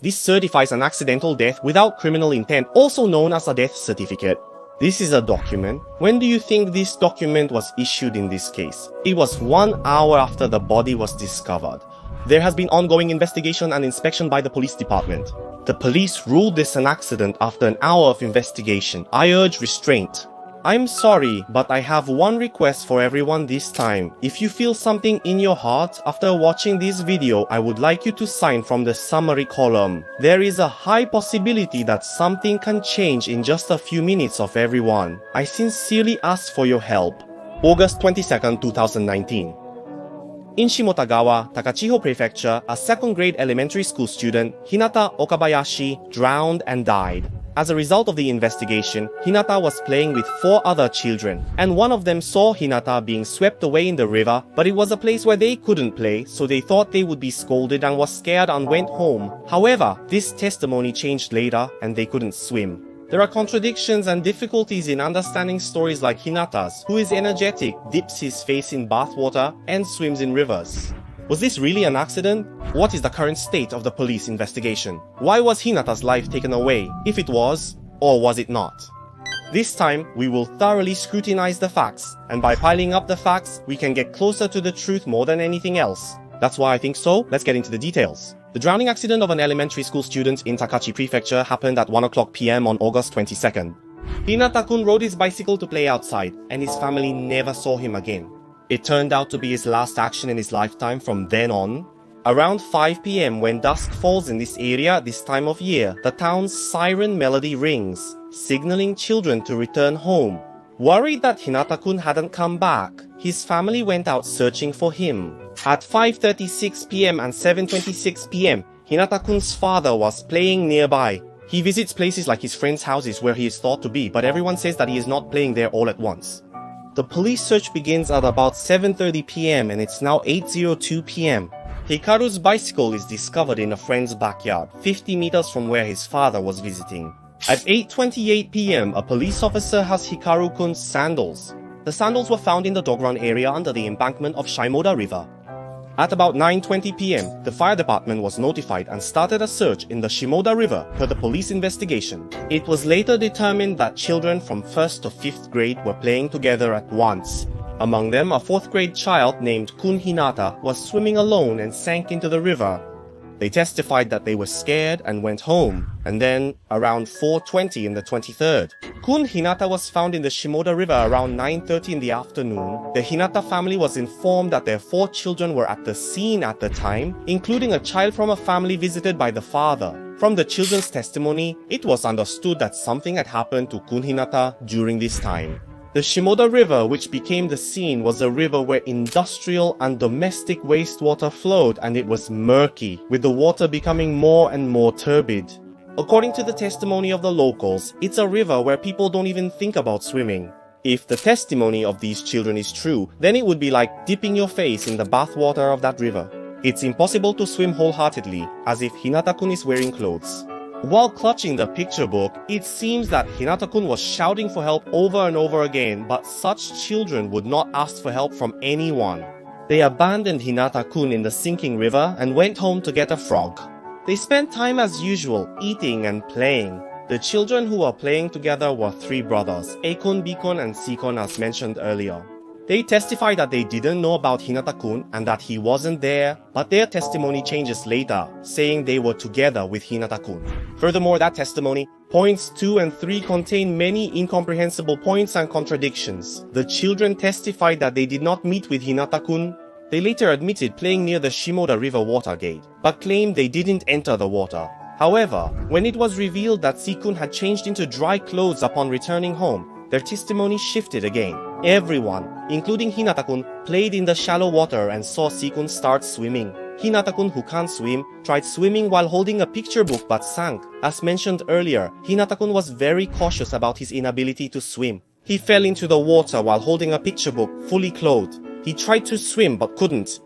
This certifies an accidental death without criminal intent, also known as a death certificate. This is a document. When do you think this document was issued in this case? It was 1 hour after the body was discovered. There has been ongoing investigation and inspection by the police department. The police ruled this an accident after an hour of investigation. I urge restraint. I'm sorry, but I have one request for everyone this time. If you feel something in your heart after watching this video, I would like you to sign from the summary column. There is a high possibility that something can change in just a few minutes of everyone. I sincerely ask for your help. August 22nd, 2019. In Shimotagawa, Kochi Prefecture, a second-grade elementary school student, Hinata Okabayashi, drowned and died. As a result of the investigation, Hinata was playing with 4 other children, and one of them saw Hinata being swept away in the river, but it was a place where they couldn't play, so they thought they would be scolded and was scared and went home. However, this testimony changed later, and they couldn't swim. There are contradictions and difficulties in understanding stories like Hinata's, who is energetic, dips his face in bathwater, and swims in rivers. Was this really an accident? What is the current state of the police investigation? Why was Hinata's life taken away, if it was, or was it not? This time, we will thoroughly scrutinize the facts, and by piling up the facts, we can get closer to the truth more than anything else. That's why I think so. Let's get into the details. The drowning accident of an elementary school student in Kochi Prefecture happened at 1:00 p.m. on August 22nd. Hinata-kun rode his bicycle to play outside, and his family never saw him again. It turned out to be his last action in his lifetime from then on. Around 5 p.m. when dusk falls in this area this time of year, the town's siren melody rings, signaling children to return home. Worried that Hinata-kun hadn't come back, his family went out searching for him. At 5:36 p.m. and 7:26 p.m., Hinata-kun's father was playing nearby. He visits places like his friends' houses where he is thought to be, but everyone says that he is not playing there all at once. The police search begins at about 7:30 p.m. and it's now 8:02 p.m. Hikaru's bicycle is discovered in a friend's backyard, 50 meters from where his father was visiting. At 8:28 p.m., a police officer has Hikaru-kun's sandals. The sandals were found in the dog run area under the embankment of Shimoda River. At about 9:20 p.m., the fire department was notified and started a search in the Shimoda River per the police investigation. It was later determined that children from 1st to 5th grade were playing together at once. Among them, a 4th grade child named Kun Hinata was swimming alone and sank into the river. They testified that they were scared and went home, and then, around 4:20 in the 23rd, Kun Hinata was found in the Shimoda River around 9:30 in the afternoon. The Hinata family was informed that their 4 children were at the scene at the time, including a child from a family visited by the father. From the children's testimony, it was understood that something had happened to Kun Hinata during this time. The Shimoda River, which became the scene, was a river where industrial and domestic wastewater flowed, and it was murky, with the water becoming more and more turbid. According to the testimony of the locals, it's a river where people don't even think about swimming. If the testimony of these children is true, then it would be like dipping your face in the bathwater of that river. It's impossible to swim wholeheartedly, as if Hinata-kun is wearing clothes. While clutching the picture book, it seems that Hinata-kun was shouting for help over and over again, but such children would not ask for help from anyone. They abandoned Hinata-kun in the sinking river and went home to get a frog. They spent time as usual, eating and playing. The children who were playing together were 3 brothers, A-kun, B-kun, and C-kun as mentioned earlier. They testified that they didn't know about Hinata-kun and that he wasn't there, but their testimony changes later, saying they were together with Hinata-kun. Furthermore, that testimony, points 2 and 3 contain many incomprehensible points and contradictions. The children testified that they did not meet with Hinata-kun. They later admitted playing near the Shimoda River water gate, but claimed they didn't enter the water. However, when it was revealed that C-kun had changed into dry clothes upon returning home, their testimony shifted again. Everyone, including Hinata-kun, played in the shallow water and saw C-kun start swimming. Hinata-kun, who can't swim, tried swimming while holding a picture book but sank. As mentioned earlier, Hinata-kun was very cautious about his inability to swim. He fell into the water while holding a picture book, fully clothed. He tried to swim but couldn't.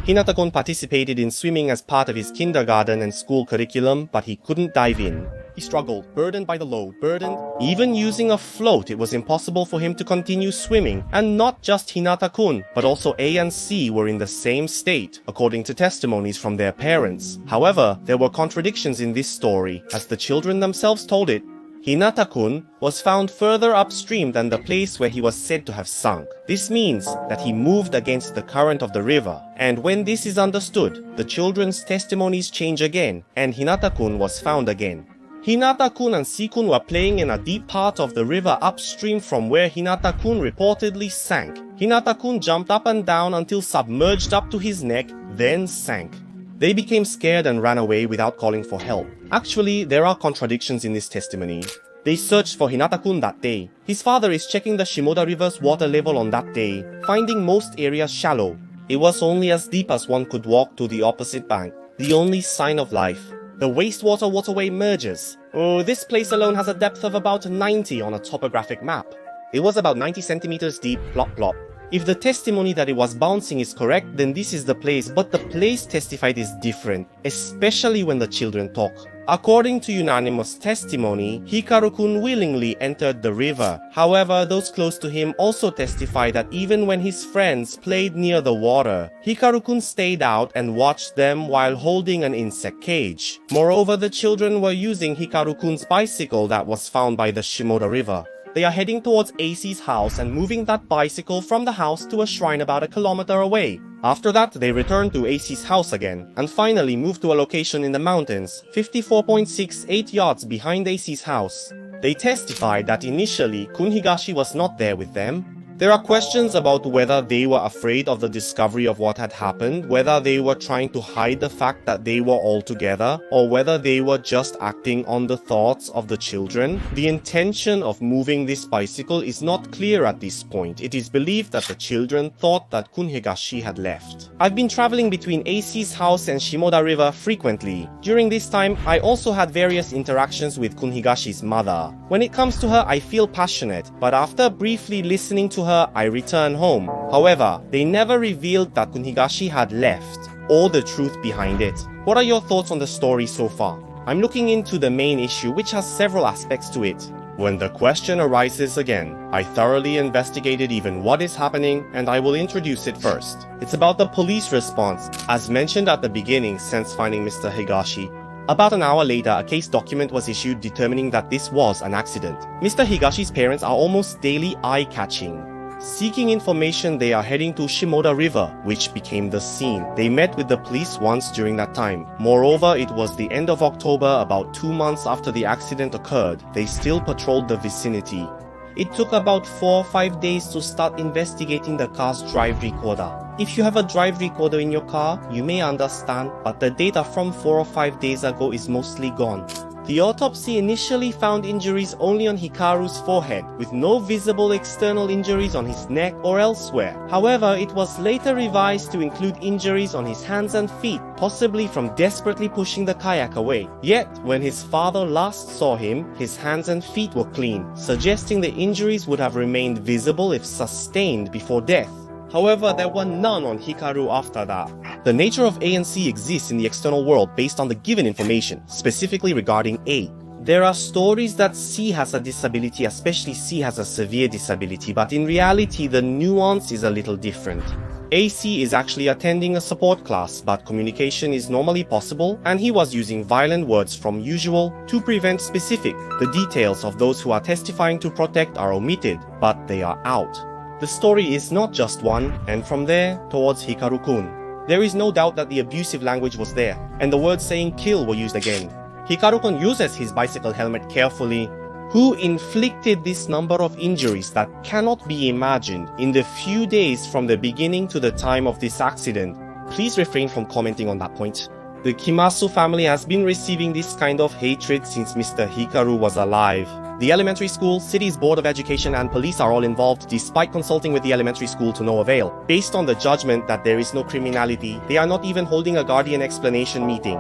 Hinata-kun participated in swimming as part of his kindergarten and school curriculum, but he couldn't dive in. He struggled, burdened by the load, burdened. Even using a float, it was impossible for him to continue swimming. And not just Hinata-kun, but also A and C were in the same state, according to testimonies from their parents. However, there were contradictions in this story, as the children themselves told it. Hinata-kun was found further upstream than the place where he was said to have sunk. This means that he moved against the current of the river, and when this is understood, the children's testimonies change again, and Hinata-kun was found again. Hinata-kun and C-kun were playing in a deep part of the river upstream from where Hinata-kun reportedly sank. Hinata-kun jumped up and down until submerged up to his neck, then sank. They became scared and ran away without calling for help. Actually, there are contradictions in this testimony. They searched for Hinata-kun that day. His father is checking the Shimoda River's water level on that day, finding most areas shallow. It was only as deep as one could walk to the opposite bank, the only sign of life. The wastewater waterway merges. Oh, this place alone has a depth of about 90 on a topographic map. It was about 90 centimeters deep, plop plop. If the testimony that it was bouncing is correct, then this is the place, but the place testified is different, especially when the children talk. According to unanimous testimony, Hikaru-kun willingly entered the river. However, those close to him also testify that even when his friends played near the water, Hikaru-kun stayed out and watched them while holding an insect cage. Moreover, the children were using Hikaru-kun's bicycle that was found by the Shimoda River. They are heading towards AC's house and moving that bicycle from the house to a shrine about 1 kilometer away. After that, they return to AC's house again, and finally move to a location in the mountains, 54.68 yards behind AC's house. They testified that initially, Kun Higashi was not there with them. There are questions about whether they were afraid of the discovery of what had happened, whether they were trying to hide the fact that they were all together, or whether they were just acting on the thoughts of the children. The intention of moving this bicycle is not clear at this point. It is believed that the children thought that Kun Higashi had left. I've been traveling between AC's house and Shimoda River frequently. During this time, I also had various interactions with Kun Higashi's mother. When it comes to her, I feel passionate, but after briefly listening to her, I return home. However, they never revealed that Kun Higashi had left, or the truth behind it. What are your thoughts on the story so far? I'm looking into the main issue, which has several aspects to it. When the question arises again, I thoroughly investigated even what is happening, and I will introduce it first. It's about the police response. As mentioned at the beginning, since finding Mr. Higashi, about an hour later, a case document was issued determining that this was an accident. Mr. Higashi's parents are almost daily eye-catching. Seeking information, they are heading to Shimoda River, which became the scene. They met with the police once during that time. Moreover, it was the end of October, about 2 months after the accident occurred. They still patrolled the vicinity. It took about 4 or 5 days to start investigating the car's drive recorder. If you have a drive recorder in your car, you may understand, but the data from 4 or 5 days ago is mostly gone. The autopsy initially found injuries only on Hikaru's forehead, with no visible external injuries on his neck or elsewhere. However, it was later revised to include injuries on his hands and feet, possibly from desperately pushing the kayak away. Yet, when his father last saw him, his hands and feet were clean, suggesting the injuries would have remained visible if sustained before death. However, there were none on Hikaru after that. The nature of A and C exists in the external world based on the given information, specifically regarding A. There are stories that C has a disability, especially C has a severe disability, but in reality the nuance is a little different. AC is actually attending a support class, but communication is normally possible, and he was using violent words from usual to prevent specific. The details of those who are testifying to protect are omitted, but they are out. The story is not just one, and from there, towards Hikaru-kun. There is no doubt that the abusive language was there, and the words saying kill were used again. Hikaru-kun uses his bicycle helmet carefully. Who inflicted this number of injuries that cannot be imagined in the few days from the beginning to the time of this accident? Please refrain from commenting on that point. The Kimasu family has been receiving this kind of hatred since Mr. Hikaru was alive. The elementary school, city's board of education and police are all involved despite consulting with the elementary school to no avail. Based on the judgment that there is no criminality, they are not even holding a guardian explanation meeting.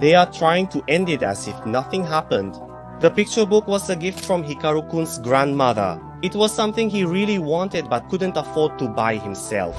They are trying to end it as if nothing happened. The picture book was a gift from Hikaru-kun's grandmother. It was something he really wanted but couldn't afford to buy himself.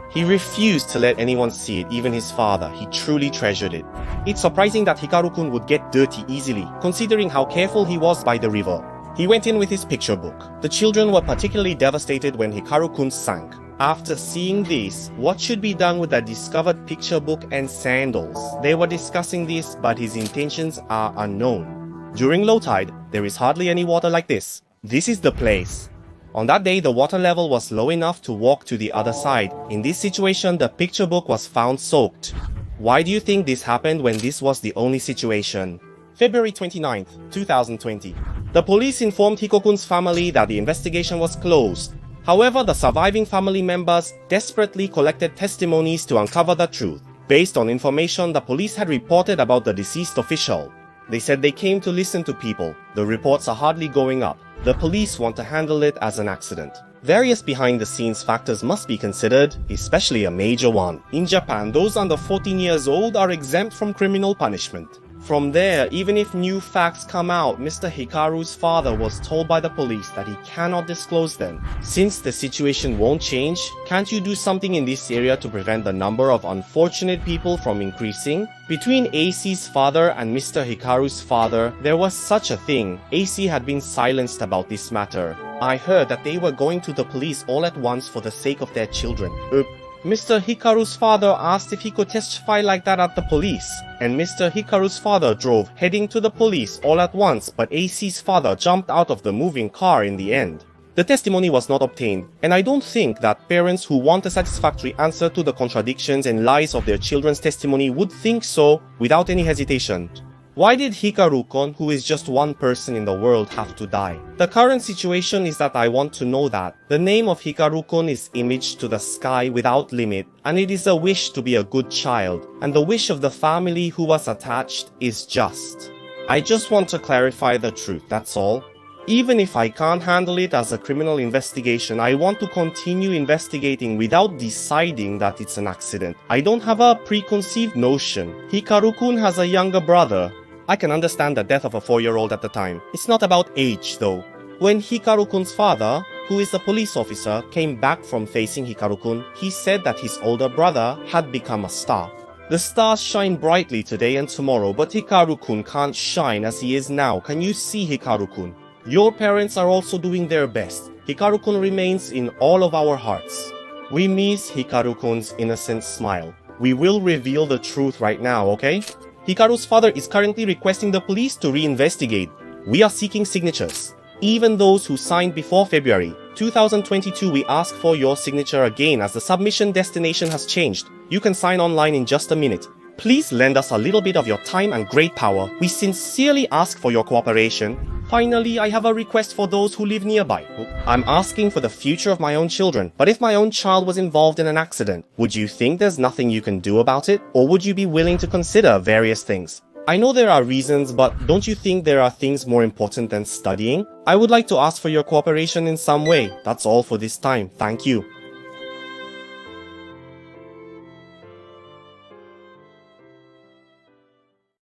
He refused to let anyone see it, even his father. He truly treasured it. It's surprising that Hikaru-kun would get dirty easily, considering how careful he was by the river. He went in with his picture book. The children were particularly devastated when Hikaru-kun sank. After seeing this, what should be done with the discovered picture book and sandals? They were discussing this, but his intentions are unknown. During low tide, there is hardly any water like this. This is the place. On that day, the water level was low enough to walk to the other side. In this situation, the picture book was found soaked. Why do you think this happened when this was the only situation? February 29th, 2020. The police informed Hikokun's family that the investigation was closed. However, the surviving family members desperately collected testimonies to uncover the truth. Based on information the police had reported about the deceased official, they said they came to listen to people. The reports are hardly going up. The police want to handle it as an accident. Various behind-the-scenes factors must be considered, especially a major one. In Japan, those under 14 years old are exempt from criminal punishment. From there, even if new facts come out, Mr. Hikaru's father was told by the police that he cannot disclose them. Since the situation won't change, can't you do something in this area to prevent the number of unfortunate people from increasing? Between AC's father and Mr. Hikaru's father, there was such a thing. AC had been silenced about this matter. I heard that they were going to the police all at once for the sake of their children. Mr. Hikaru's father asked if he could testify like that at the police, and Mr. Hikaru's father drove heading to the police all at once, but AC's father jumped out of the moving car in the end. The testimony was not obtained, and I don't think that parents who want a satisfactory answer to the contradictions and lies of their children's testimony would think so without any hesitation. Why did Hikaru-kun, who is just one person in the world, have to die? The current situation is that I want to know that. The name of Hikaru-kun is imaged to the sky without limit, and it is a wish to be a good child, and the wish of the family who was attached is just. I just want to clarify the truth, that's all. Even if I can't handle it as a criminal investigation, I want to continue investigating without deciding that it's an accident. I don't have a preconceived notion. Hikaru-kun has a younger brother. I can understand the death of a 4-year-old at the time. It's not about age though. When Hikaru-kun's father, who is a police officer, came back from facing Hikaru-kun, he said that his older brother had become a star. The stars shine brightly today and tomorrow, but Hikaru-kun can't shine as he is now. Can you see Hikaru-kun? Your parents are also doing their best. Hikaru-kun remains in all of our hearts. We miss Hikaru-kun's innocent smile. We will reveal the truth right now, okay? Hikaru's father is currently requesting the police to reinvestigate. We are seeking signatures. Even those who signed before February 2022, we ask for your signature again as the submission destination has changed. You can sign online in just a minute. Please lend us a little bit of your time and great power. We sincerely ask for your cooperation. Finally, I have a request for those who live nearby. I'm asking for the future of my own children, but if my own child was involved in an accident, would you think there's nothing you can do about it? Or would you be willing to consider various things? I know there are reasons, but don't you think there are things more important than studying? I would like to ask for your cooperation in some way. That's all for this time. Thank you.